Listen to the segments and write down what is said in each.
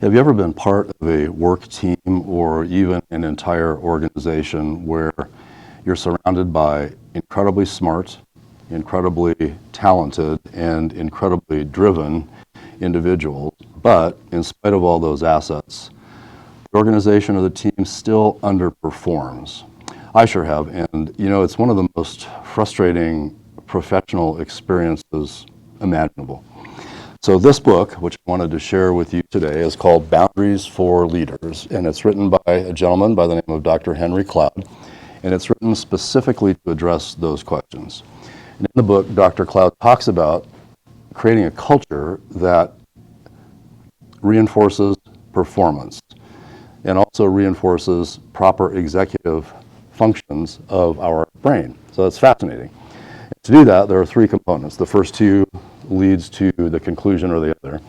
Have you ever been part of a work team or even an entire organization where you're surrounded by incredibly smart, incredibly talented, and incredibly driven individuals, but in spite of all those assets, the organization or the team still underperforms? I sure have, and it's one of the most frustrating professional experiences imaginable. So this book, which I wanted to share with you today, is called Boundaries for Leaders, and it's written by a gentleman by the name of Dr. Henry Cloud, and it's written specifically to address those questions. And in the book, Dr. Cloud talks about creating a culture that reinforces performance and also reinforces proper executive functions of our brain. So that's fascinating. To do that, there are three components. The first two leads to the conclusion or the other.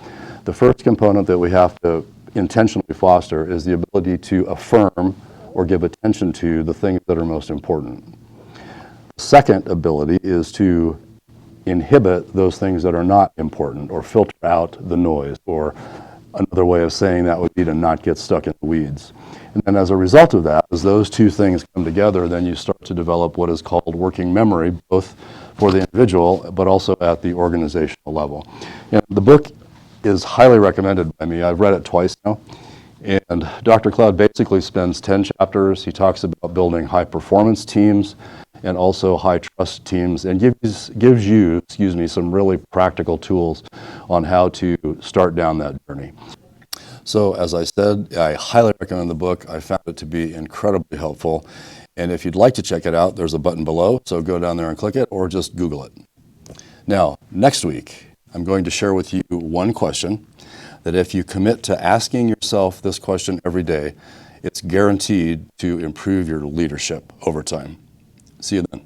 The first component that we have to intentionally foster is the ability to affirm or give attention to the things that are most important. The second ability is to inhibit those things that are not important or filter out the noise, or another way of saying that would be to not get stuck in the weeds. And then as a result of that, as those two things come together, then you start to develop what is called working memory, both for the individual, but also at the organizational level. And the book is highly recommended by me. I've read it twice now. And Dr. Cloud basically spends 10 chapters. He talks about building high performance teams and also high trust teams, and gives you, some really practical tools on how to start down that journey. So as I said, I highly recommend the book. I found it to be incredibly helpful. And if you'd like to check it out, there's a button below, so go down there and click it, or just Google it. Now, next week, I'm going to share with you one question that if you commit to asking yourself this question every day, it's guaranteed to improve your leadership over time. See you then.